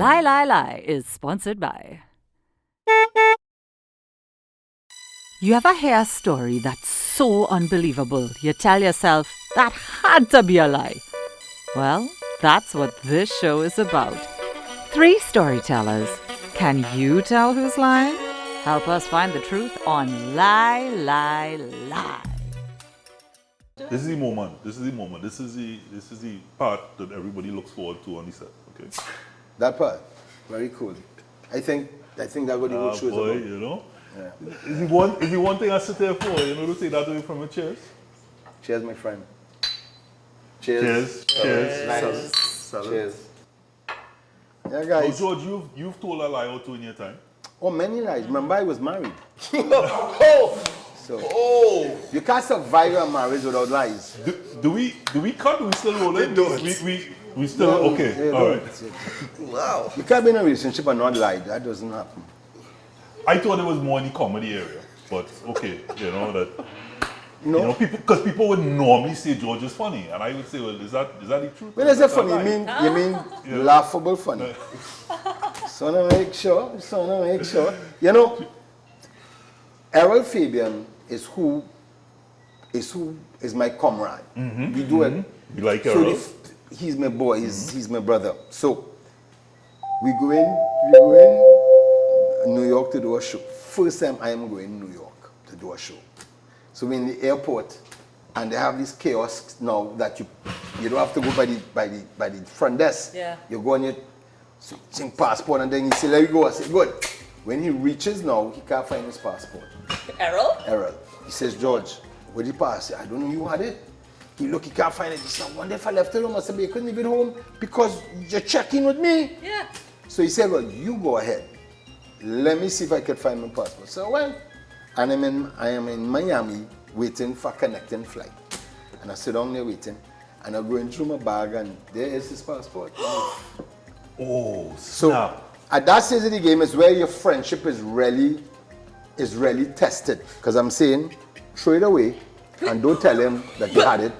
Lie, Lie, Lie is sponsored by. You ever hear a story that's so unbelievable, you tell yourself, that had to be a lie? Well, that's what this show is about. 3 storytellers. Can you tell who's lying? Help us find the truth on Lie, Lie, Lie. This is the moment. This is the part that everybody looks forward to on the set. Okay. That part, very cool. I think that's what the whole show is boy, about. you know. Yeah. Is the one thing I sit there for? You know, to take that away from your chairs. Cheers, my friend. Cheers. Cheers. Cheers. Yeah, guys. So George, you've told a lie or two in your time. Oh, many lies. Remember, I was married. So you can't survive a marriage without lies. Do we cut? Do we still rolling? We still okay. Yeah, all right. Wow. You can't be in a relationship and not lie. That doesn't happen. I thought it was more in the comedy area, but okay, you know that. No. You know, people would normally say George is funny, and I would say, well, is that the truth? When I say funny, you mean laughable funny. So I make sure. You know, Errol Fabian is my comrade. We do it. You like Errol? He's my boy. He's my brother. So we go in New York to do a show. First time I am going to New York to do a show. So we're in the airport, and they have this kiosks now that you don't have to go by the front desk. Yeah. You go on your passport, and then you say, "Let me go." I say, "Good." When he reaches now, he can't find his passport. Errol. He says, "George, where did you pass?" I say, "I don't know. You had it." He can't find it. He said, "I wonder if I left it home." I said, "But you couldn't leave it home because you're checking with me." Yeah. So he said, "Well, you go ahead. Let me see if I can find my passport." So I went. And I am in Miami waiting for a connecting flight. And I sit down there waiting, and I'm going through my bag, and there is his passport. Oh, So snap. at that stage of the game is where your friendship is really tested. Because I'm saying, throw it away and don't tell him that you had it.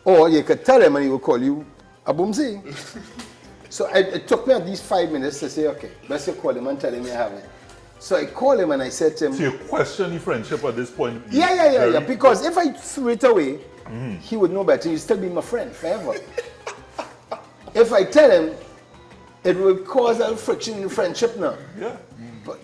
Or you could tell him and he will call you a boomsy. So it took me at least 5 minutes to say, okay, let's just call him and tell him you have it. So I called him and I said to him, So you question the friendship at this point? Yeah. Because if I threw it away, he would know better. He'd still be my friend forever. If I tell him, it will cause a friction in friendship now. Yeah. But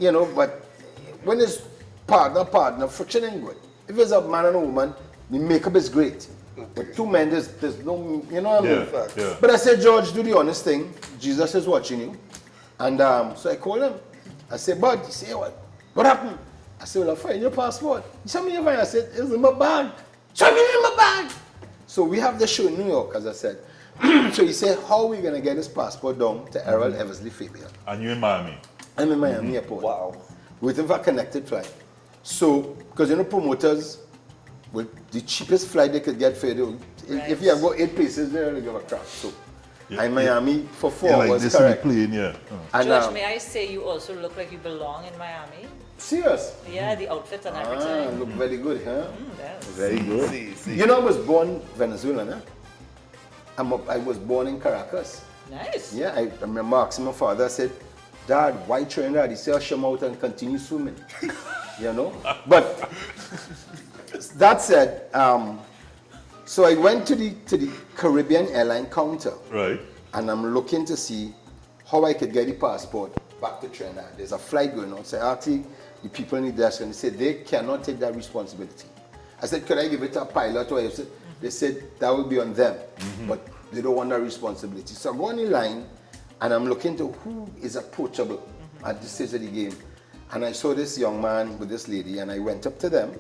when it's partner, friction ain't good. If it's a man and a woman, the makeup is great. But 2 men, there's no, you know what I mean? Yeah. But I said, George, do the honest thing. Jesus is watching you. And so I called him. I said, "Bud," he said, what happened? I said, "Well, I find your passport." He said, "Me, you find?" I said, "It's in my bag." "Show me in my bag." So we have the show in New York, as I said. So he said, "How are we going to get his passport down to Errol Eversley Fabian?" And you in Miami? I'm in Miami airport. Wow. Waiting for a connected flight. So, because promoters, with the cheapest flight they could get for you, if you have got 8 places, they only give a crap. So, I'm in Miami for 4 hours, like this correct. in the plane, yeah. And, George, may I say you also look like you belong in Miami? Serious? Yeah, the outfit and everything. Look very good, huh? Yes. Very good. You know, I was born Venezuelan, huh? I was born in Caracas. Nice. Yeah, I remember asking my father, I said, "Dad, why Trinidad?" He said, "I'll come out and continue swimming." You know? But that said, so I went to the Caribbean airline counter. Right. And I'm looking to see how I could get the passport back to Trinidad. There's a flight going on. So I asked the people in the desk, and they said they cannot take that responsibility. I said, "Could I give it to a pilot?" Or they said that would be on them, but they don't want that responsibility. So I go on the line, and I'm looking to who is approachable at this stage of the game. And I saw this young man with this lady, and I went up to them,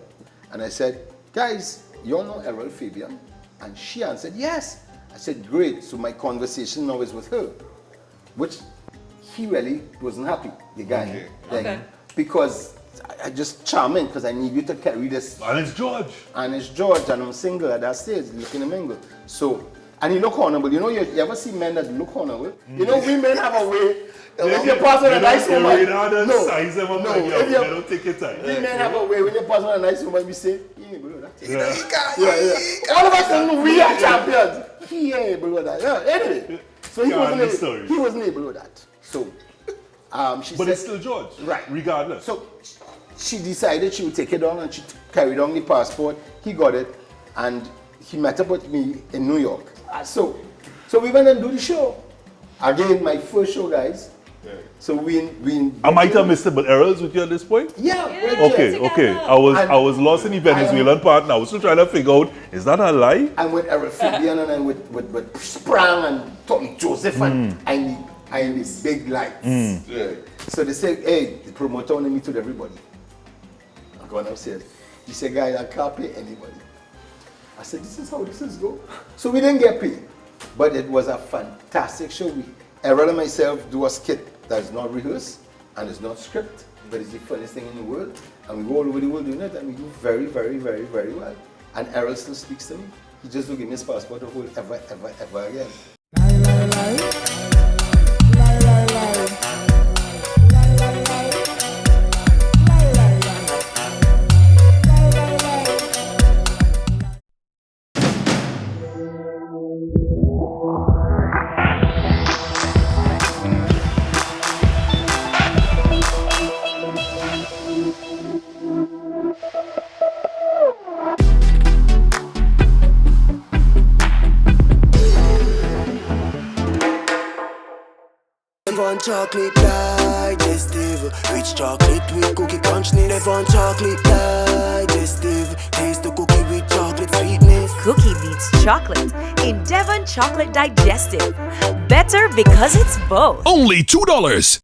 and I said, "Guys, you all know Errol Fabian?" And she answered, "Yes." I said, "Great." So my conversation now is with her, which he really wasn't happy, the guy. Okay. Because I just charming, because I need you to carry this. And it's George. And it's George, and I'm single at that stage, looking to mingle. So, and he look honorable. You know, you ever see men that look honorable? You know, we men have a way. If you pass on a nice woman, they don't take it time. We men have a way. When you pass on a nice woman, we say, "Yeah, bro, that's it." Yeah. All of us, we are champions. Yeah, bro, that. Yeah. Anyway, So he Can't wasn't, the able, story. he wasn't able with that. So she But said, it's still George. Right. Regardless. So she decided she would take it down and she carried on the passport. He got it and he met up with me in New York. So we went and do the show. Again, my first show, guys. So we I might have missed it, but Errol's with you at this point? Yeah, right Okay, there. okay. I was lost in the Venezuelan part and I was still trying to figure out, is that a lie? And with Errol Fabian and with Sprang and Tommy Joseph and the big lights. Yeah. So they said, hey, the promoter wanted me to everybody. I gone upstairs. He said, guys, I can't pay anybody. I said, this is how this is go. So we didn't get paid. But it was a fantastic show. Errol and myself do a skit that is not rehearsed and it's not script, but it's the funniest thing in the world. And we go all over the world doing it and we do very, very, very, very well. And Errol still speaks to me. He just don't give me his passport to hold ever, ever, ever again. Devon chocolate digestive, rich chocolate with cookie crunchness. Devon chocolate digestive, taste the cookie with chocolate sweetness. Cookie beats chocolate in Devon Chocolate Digestive. Better because it's both. Only $2.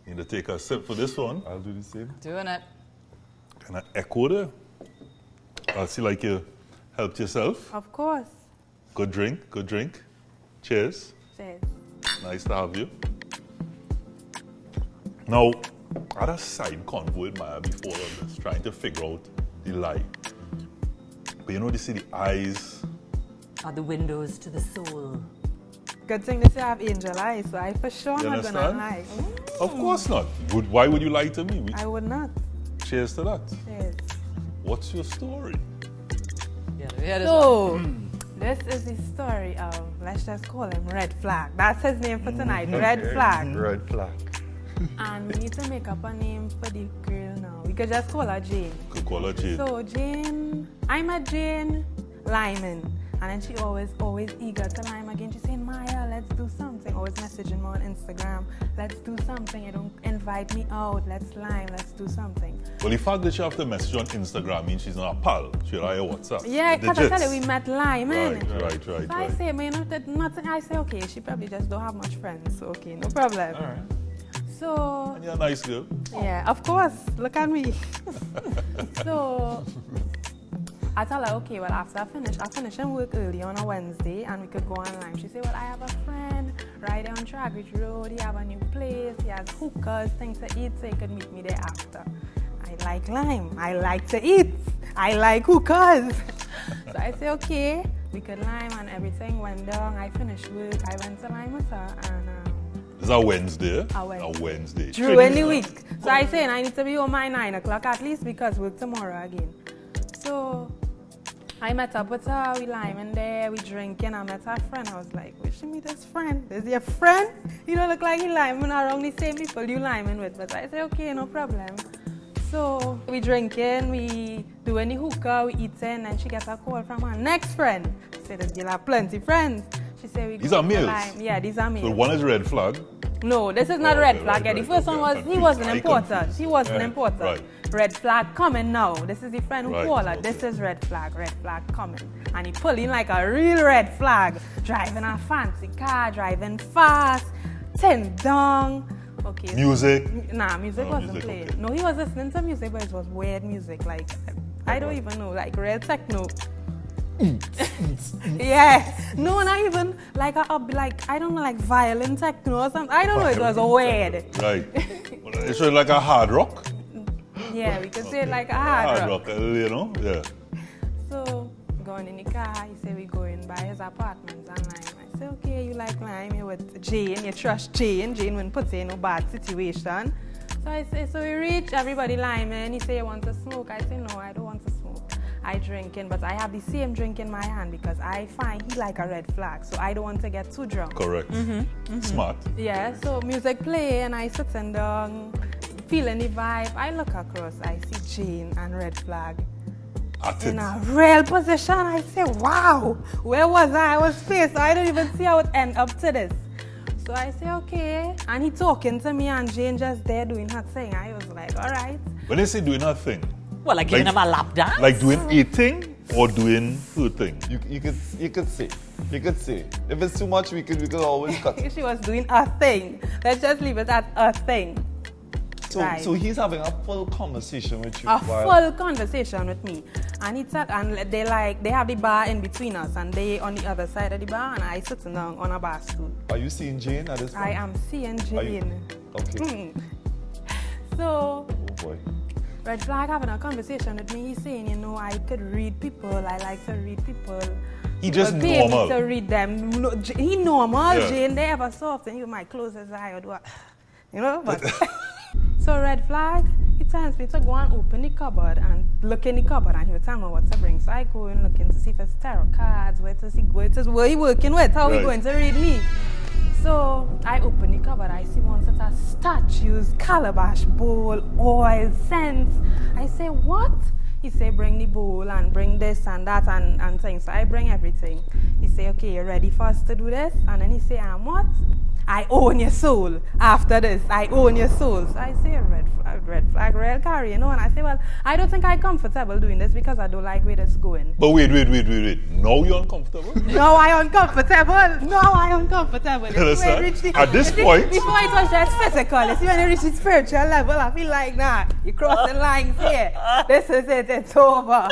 Need to take a sip for this one. I'll do the same. Doing it. Can I echo there? I'll see like you helped yourself. Of course. Good drink, good drink. Cheers. Cheers. Nice to have you. Now, I had a side convo with Maia before of this, trying to figure out the lie. But you know, they see the eyes. Are the windows to the soul. Good thing they say I have angel eyes, so I for sure You not gonna understand? lie. Of course not. Why would you lie to me? I would not. Cheers to that. Cheers. What's your story? Yeah, So, this is the story of, let's just call him Red Flag. That's his name for tonight, Red Flag. Red flag. And we need to make up a name for the girl now. We could just call her Jane. Could call her Jane. So Jane, I met Jane Lyman. And then she always eager to lime again. She's saying, Maia, let's do something. Always messaging me on Instagram. Let's do something. You don't invite me out. Let's lime. Let's do something. Well, the fact that she have to message on Instagram means she's not a pal. She'll write your WhatsApp. Yeah, because I tell you, Digits. we met Lyman. Right. So I say, man, nothing. I say, okay, she probably just don't have much friends. So, okay, no problem. All right. So, And you're a nice girl. yeah, of course. Look at me. So, I tell her, okay, well, after I finish and work early on a Wednesday and we could go online. She said, well, I have a friend right there on Tragridge Road. He have a new place. He has hookahs, things to eat, so he could meet me there after. I like lime. I like to eat. I like hookahs. So I say, okay, we could lime and everything went down. I finished work. I went to lime with her and It's a Wednesday. A Wednesday. A Wednesday. Drew in the week. So I say, I need to be home by 9 o'clock at least because work tomorrow again. So I met up with her, we liming there, we drinking. I met her friend. I was like, wish me this friend. Is he a friend? You don't look like he liming around the same people you liming with. But I say, okay, no problem. So we drinking, we doing the hookah, we eating, and she gets a call from her next friend. She said, this girl have plenty friends. She said, we These go are to males? lime. Yeah, these are males. So one is red flag. No, this is not Oh, red okay, flag. right, The right, first okay, one I'm he confused. wasn't I important. confused. He wasn't Right, important. right. Red flag coming now. This is the friend who Right, called her. okay. This is red flag coming. And he pulling like a real red flag. Driving a fancy car, driving fast, 10 down. Okay. Music. Nah, music No, wasn't music, playing. okay. No, he was listening to music, but it was weird music. Like, I don't even know, like real techno. Yeah, no, not even like I don't know, like violin techno or something. I don't know. It was weird. Right. It's like a hard rock. Yeah, we could say it like a hard rock. You know? Yeah. So going in the car, he said we going by his apartments and lime. I said, okay, you like lime, you with Jane, you trust Jane. Jane wouldn't put you in no bad situation. So I say, so we reach, everybody liming. He say, you want to smoke? I say, no, I don't want to smoke. I drinking, but I have the same drink in my hand because I find he like a red flag, so I don't want to get too drunk. Correct. Smart. Yeah, so music play and I sitting down, feeling the vibe. I look across, I see Jane and red flag At in it. a real position. I say, wow, where was I? I was faced. I didn't even see how it end up to this. So I say, okay. And he talking to me and Jane just there doing her thing. I was like, all right. When they say doing her thing, Well, like giving Like- him a lap dance? like doing a thing or doing her thing? You could say. You could say. If it's too much, we could always cut. She was doing a thing. Let's just leave it at a thing. So, Right. so he's having a full conversation with you. A while- full conversation with me. And he said, and they have the bar in between us and they on the other side of the bar and I sitting down on a bar stool. Are you seeing Jane at this point? I am seeing Are you- Jane. Okay. So, Oh boy. Red Flag having a conversation with me, he's saying, you know, I could read people, I like to read people. He just People pay me normal. to read them. No, he normal, Yeah. Jane, they ever soft and you might close his eye or do a, you know, but. So Red Flag, he tells me to go and open the cupboard and look in the cupboard and he will tell me what to bring. So I go and looking to see if it's tarot cards, where he working with, how he Right. going to read me. So I open the cupboard, I see one set of statues, calabash bowl, oil, scents. I say, what? He say, bring the bowl and bring this and that and things. So I bring everything. He say, okay, you ready for us to do this? And then he say, what? I own your soul. After this, I own your soul. So I say, red flag, real carry, you know? And I say, well, I don't think I'm comfortable doing this because I don't like where this going. But wait. Now you're uncomfortable? No, I uncomfortable. No, I uncomfortable. You see, Understand? when you reach the- At this you see, point- before it was just physical, you see, when you reach the spiritual level, I feel like, nah, you're crossing lines here. This is it, it's over.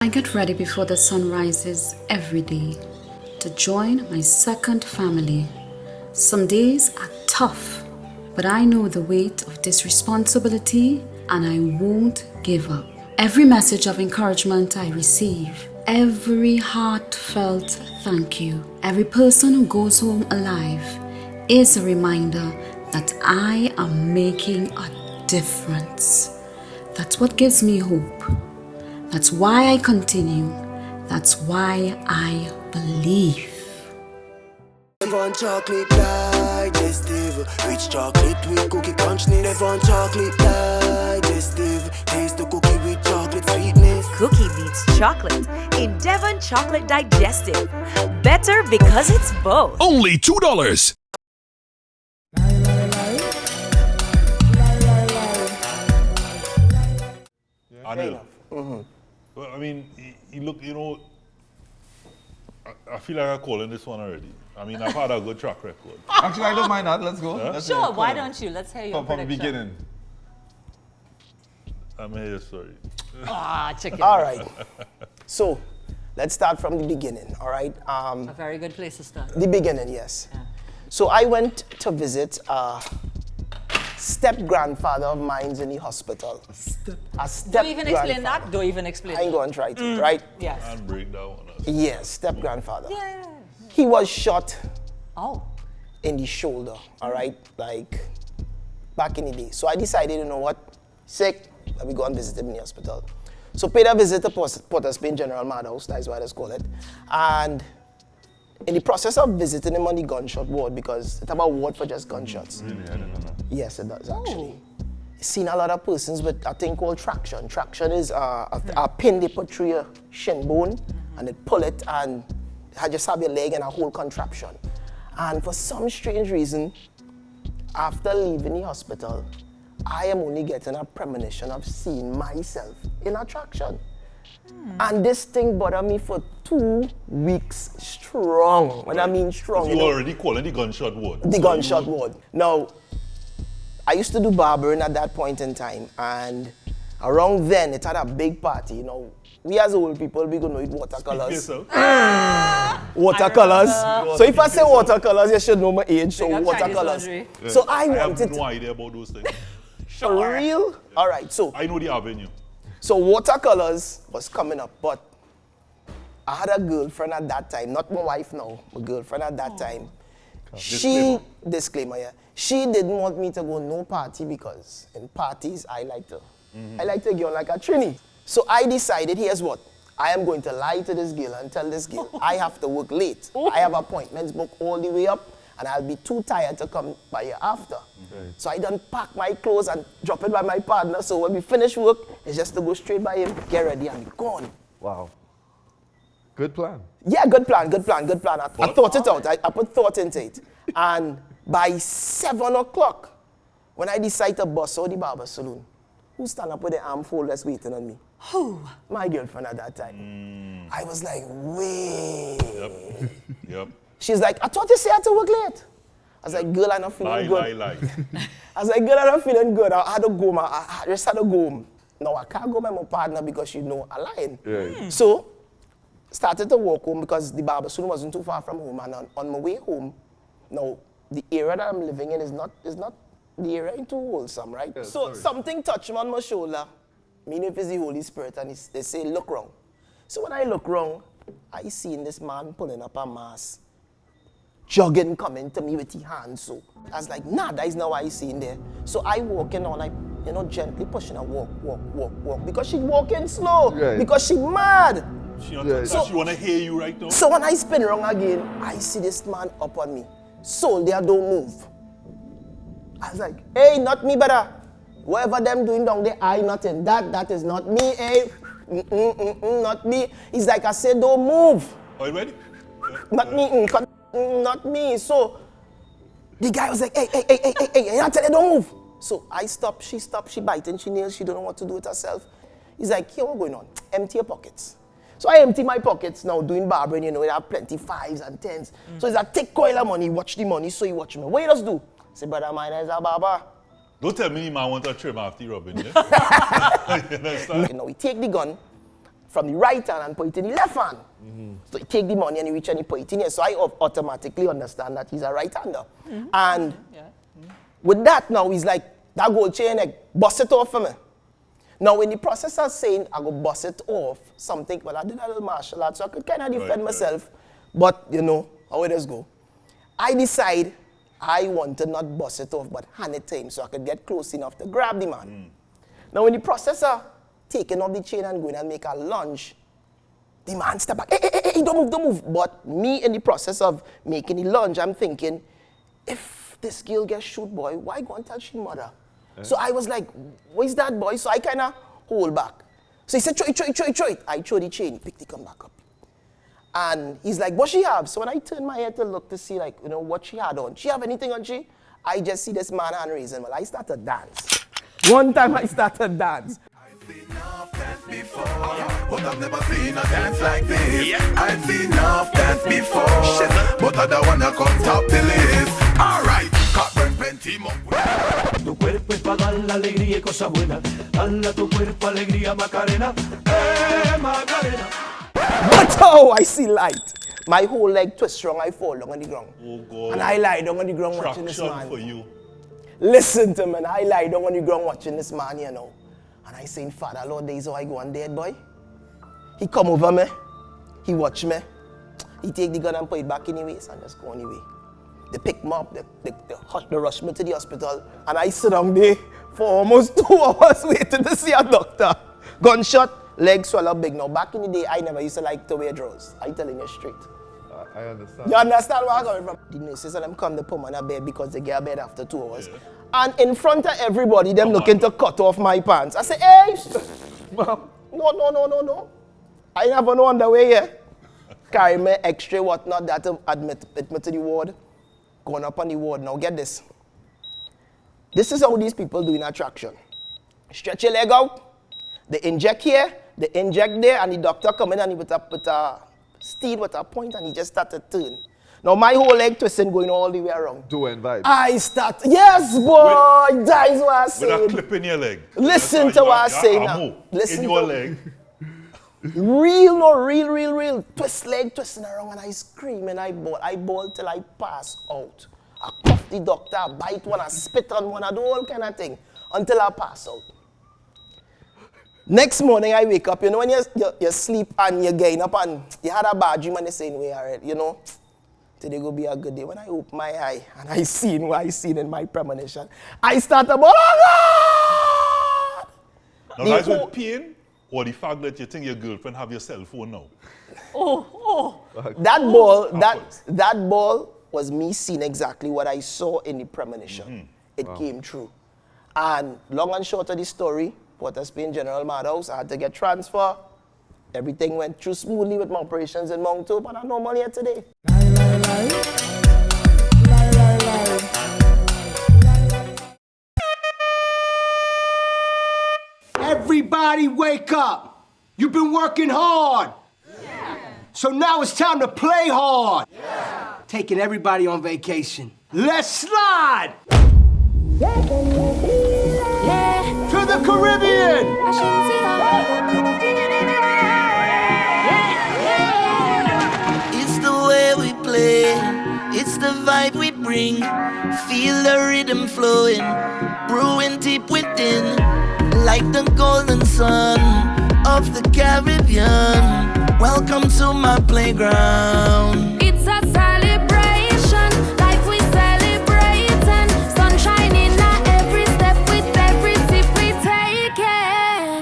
I get ready before the sun rises every day to join my second family. Some days are tough, but I know the weight of this responsibility and I won't give up. Every message of encouragement I receive, every heartfelt thank you, every person who goes home alive is a reminder that I am making a difference. That's what gives me hope. That's why I continue. That's why I believe. Devon chocolate digestive, rich chocolate with cookie crunch. Devon chocolate digestive, taste the cookie with chocolate sweetness. Cookie beats chocolate in Devon Chocolate Digestive. Better because it's both. Only $2. Anil. Well, I mean, he look, you know, I feel like I'm calling this one already. I mean, I've had a good track record. Actually, I don't mind that. Let's go. Let's Sure, go. why don't you? Let's hear your From the prediction. beginning. I'm here, sorry. Ah, chicken. All right. So, let's start from the beginning, all right? A very good place to start. The beginning, yes. So, I went to visit a step-grandfather of mine in the hospital. A step Don't even explain that. Don't even explain I ain't that. going to try to, right? Yes. And break that one up. Yes, step-grandfather. Yeah. He was shot Oh. in the shoulder, all right? Like, back in the day. So, I decided, you know what? Sick, let me go and visit him in the hospital. So, paid a visit to Port of Spain General Madhouse, that's what I just call it. And in the process of visiting him on the gunshot ward, because it's about ward for just gunshots. Really, I don't know. Yes, it does actually. Seen a lot of persons with a thing called traction. Traction is a pin they put through your shin bone and they pull it and I just have your leg in a whole contraption. And for some strange reason, after leaving the hospital, I am only getting a premonition of seeing myself in a traction. And this thing bothered me for 2 weeks strong. When I mean strong, You already calling the gunshot ward. the gunshot ward. Now, I used to do barbering at that point in time, and around then it had a big party. You know, we as old people, we gonna eat watercolors. Watercolors. So if I say watercolors, you should know my age. So Big up Chinese watercolors. laundry. So I have wanted no idea about those things. for real. All right. So I know the avenue. watercolors was coming up, but I had a girlfriend at that time, not my wife now, my girlfriend at that time. Disclaimer, yeah. She didn't want me to go no party because in parties I like to go like a Trini. So I decided, here's what, I am going to lie to this girl and tell this girl I have to work late. I have appointments booked all the way up and I'll be too tired to come by here after. So I done pack my clothes and drop it by my partner. So when we finish work, it's just to go straight by him, get ready and be gone. Wow. Good plan. Yeah, good plan. I thought it out. I put thought into it. And by 7 o'clock, when I decide to bust out the barber saloon, who stand up with the arm folders waiting on me? Who? My girlfriend at that time. I was like, wait. Yep. She's like, I thought you said I had to work late. I was like, girl, I'm not feeling good. Lie. I was like, girl, I'm not feeling good. I had to go, man. I just had to go home. No, I can't go with my partner because you know I'm lying. Yeah. So, started to walk home because the barber saloon wasn't too far from home. And on my way home, now, the area that I'm living in is not the area ain't too wholesome, right? Yeah, so something touched me on my shoulder. Meaning if it's the Holy Spirit and they say, look wrong. So when I look wrong, I seen this man pulling up a mask, jogging, coming to me with his hands. So I was like, nah, that is not what I seen there. So I walking on, like, gently pushing her, walk. Because she walking slow. Right. Because she mad. She want to hear you right now. So when I spin wrong again, I see this man up on me. Soldier, don't move. I was like, hey, not me, brother. Whatever them doing down there, I nothing. That is not me, hey. Not me. He's like, I said, don't move. Are you ready? Not me. So the guy was like, hey, I tell you, don't move. So I stopped, she biting, she nails, she don't know what to do with herself. He's like, here, what's going on? Empty your pockets. So I empty my pockets now, doing barbering, you have plenty 5s and 10s. So it's a take coil of money, watch the money, so he watch me. What you just do? I say, brother, mine is a barber. Don't tell me man want to trim after rubbing, yeah? You understand? He take the gun from the right hand and put it in the left hand. So he take the money and he reach and he put it in here. So I automatically understand that he's a right-hander. And with that now, he's like, that gold chain, like, bust it off for me. Now, in the process of saying I go bust it off, something, well, I did a little martial arts, so I could kind of defend myself. But, how it does go. I decide I want to not bust it off, but hand it to him so I could get close enough to grab the man. Now, in the process of taking off the chain and going and make a lunge, the man step back, hey, don't move. But me, in the process of making the lunge, I'm thinking, if this girl gets shoot, boy, why go and tell she mother? So I was like, what is that, boy? So I kind of hold back. So he said, throw it. I throw the chain, he picked it, come back up. And he's like, what she have? So when I turned my head to look to see, like, what she had on. She have anything on she? I just see this man hand raising. Well, I started to dance. One time I started to dance. I've seen enough dance before, but I've never seen a dance like this. I've seen enough dance before, but I don't wanna come top the list. Alright, Cockburn plenty more. Tu cuerpo es para dar la alegría y cosas buenas. Dale a tu cuerpo alegría, Macarena. Macarena. But oh, I see light. My whole leg twist wrong, I fall down on the ground. Oh, God. And I lie down on the ground watching this man. For you. Listen to me, I lie down on the ground watching this man, And I saying, Father, Lord, days how I go on dead, boy. He come over me. He watch me. He take the gun and put it back in the waist and just go on the way. They pick me up, they rush me to the hospital, and I sit down there for almost 2 hours waiting to see a doctor. Gunshot, leg swell big. Now, back in the day, I never used to like to wear drawers. I'm telling you straight. I understand. You understand where I'm coming from? The nurses and them come to put me on a bed because they get a bed after 2 hours. Yeah. And in front of everybody, them looking to cut off my pants. I say, hey! No. I ain't have no underwear here. Carry me extra whatnot that to admit me to the ward. Going up on the ward. Now get this. This is how these people do in attraction. Stretch your leg out. They inject here. They inject there. And the doctor come in and he put a steed with a point and he just started to turn. Now my whole leg twisting going all the way around. Doing vibes. I start. Yes, boy. That is what I say. With a clip in your leg. Listen to what I say now. Listen in your leg. Real. Twist leg, twisting around, and I scream and I bawl till I pass out. I cuff the doctor, I bite one, I spit on one, I do all kind of thing until I pass out. Next morning I wake up, you know when you sleep and you're getting up and you had a bad dream and you're saying, wait, alright, you know, today go be a good day. When I open my eye and I seen what I seen in my premonition, I start to go, oh God! Now that's with pain or the fact that you think your girlfriend have your cell phone now? That ball was me seeing exactly what I saw in the premonition. It came true. And long and short of the story, Port of Spain General Madhouse, I had to get transfer. Everything went through smoothly with my operations in Mount Hope, and I'm normal here today. Everybody wake up. You've been working hard. Yeah. So now it's time to play hard. Yeah. Taking everybody on vacation. Let's slide. To the Caribbean. It's the way we play. It's the vibe we bring. Feel the rhythm flowing, brewing deep within. Like the golden sun of the Caribbean. Welcome to my playground. It's a celebration, like we celebrating. Sunshine in every step, with every sip we taking.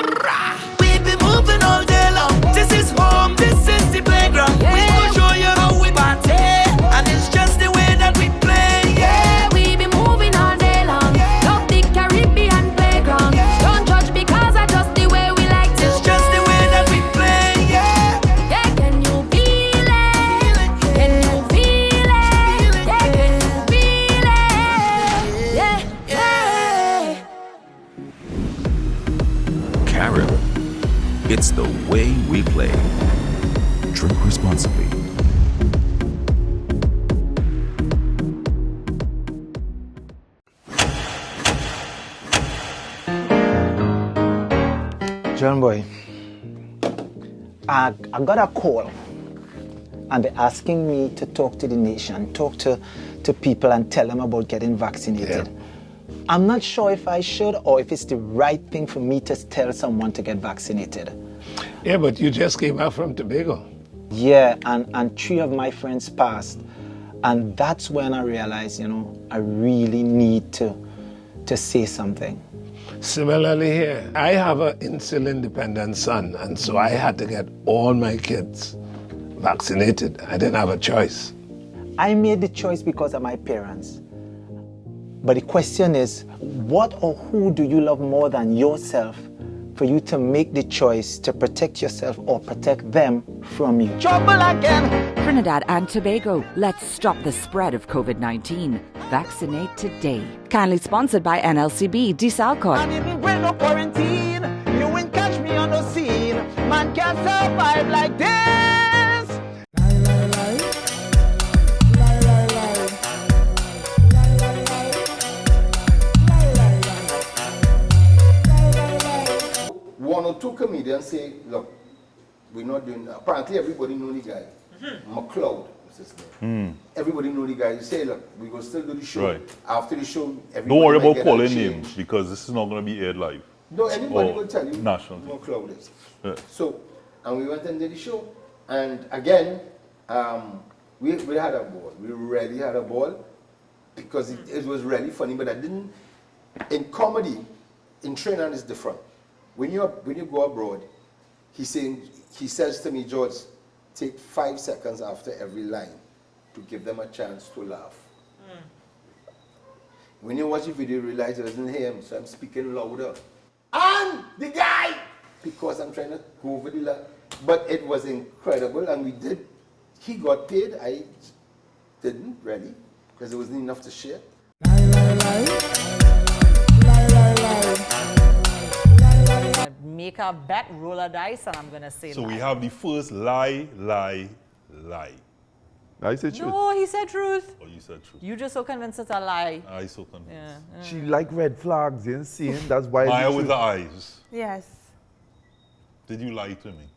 We be moving all day long. This is home, this is the playground. We will show you how we party, and it's just the way that we play. Yeah, we be moving all day long. Love the Caribbean playground. Don't judge because I just the way we like to. It's just the way that we play. Yeah. Yeah, can you feel it? Can you feel it? Yeah, can you feel it? Yeah, yeah. Carib. It's the way we play. Drink responsibly. John boy, I got a call and they're asking me to talk to the nation, talk to people and tell them about getting vaccinated. I'm not sure if I should or if it's the right thing for me to tell someone to get vaccinated. Yeah, but you just came out from Tobago. Yeah, and 3 of my friends passed. And that's when I realized, you know, I really need to say something. Similarly here, I have an insulin-dependent son, and so I had to get all my kids vaccinated. I didn't have a choice. I made the choice because of my parents. But the question is, what or who do you love more than yourself for you to make the choice to protect yourself or protect them from you? Trouble again! Trinidad and Tobago, let's stop the spread of COVID-19. Vaccinate today. Kindly sponsored by NLCB, Desalcott. And even when no quarantine, you won't catch me on the scene. Man can't survive like this. One or two comedians say, look, we're not doing that. Apparently everybody know the guy. McLeod was his name. Everybody know the guy. You say, look, we're going to still do the show. Right. After the show, everybody Don't worry might about get calling a change. names because this is not going to be aired live. No, anybody will tell you national. who McLeod is. Yeah. So, and we went and did the show. And again, we had a ball. We really had a ball because it was really funny, but I didn't. In comedy, in Trinidad it's different. When you go abroad, he says to me, George, take 5 seconds after every line to give them a chance to laugh. When you watch the video, you realize it doesn't hear him, so I'm speaking louder. And the guy, because I'm trying to go over the line. But it was incredible, and we did. He got paid. I didn't really, because it wasn't enough to share. Make a bet, roll a dice, and I'm going to say So lie. we have the first lie. I said truth. No, he said truth. Oh, you said truth. You just so convinced it's a lie. I so convinced. Yeah. She like red flags, you seeing? That's why. Maia with the eyes. Yes. Did you lie to me?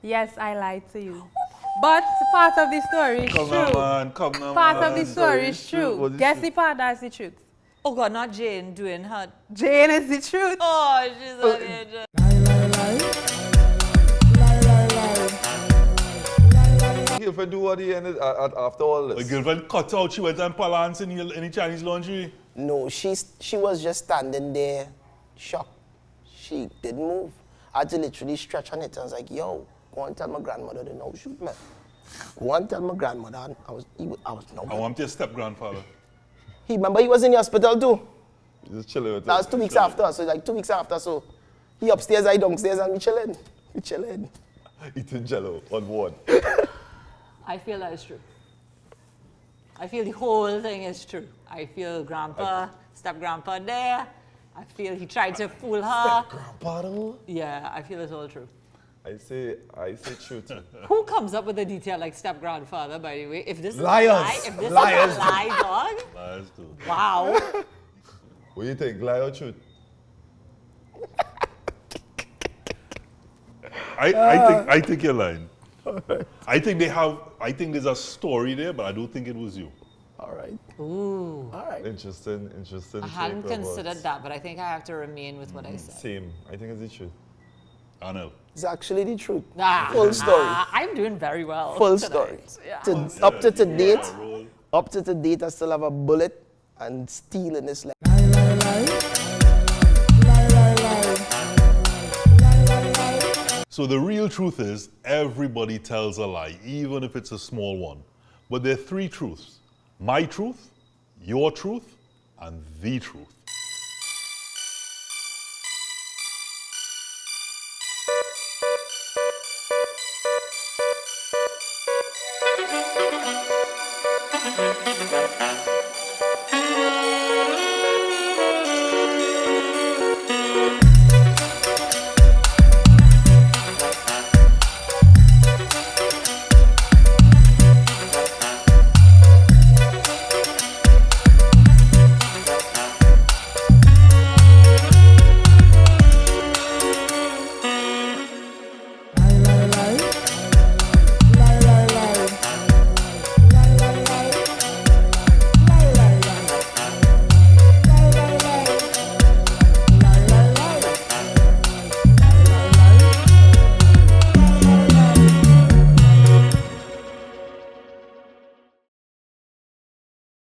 Yes, I lied to you. But part of the story is Come true. on, man. Come on, Part man. of the story is true. Guess the part that's the truth. Oh God, not Jane doing her. Jane is the truth. Oh, she's a girlfriend do what he ended after all this? My girlfriend cut out, she went and balance in the Chinese laundry. No, she was just standing there, shocked. She didn't move. I had to literally stretch on it. I was like, yo, go and tell my grandmother to no shoot, man. Go and tell my grandmother. And I was no. I want your step-grandfather. Remember he was in the hospital too. Just chilling with That was 2 weeks after, so like 2 weeks after, so he upstairs, I downstairs, and we chilling. We chilling. Eating jello on ward. I feel that is true. I feel the whole thing is true. I feel grandpa, step-grandpa there. I feel he tried to fool her. Step-grandpa though? Yeah, I feel it's all true. I say true too. Who comes up with a detail like step-grandfather, by the way? If this Liars. is a lie, if this Liars. is a lie, dog. Liars too. Wow. What do you think, lie or truth? I think you're lying. I think there's a story there, but I don't think it was you. All right. Ooh. All right. Interesting. I hadn't considered that, but I think I have to remain with what I said. Same. I think it's the truth. Anil. It's actually the truth. Ah, Full story. I'm doing very well. Full tonight. story. Yeah. Up to date, I still have a bullet and steel in this leg. So the real truth is, everybody tells a lie, even if it's a small one. But there are three truths. My truth, your truth, and the truth.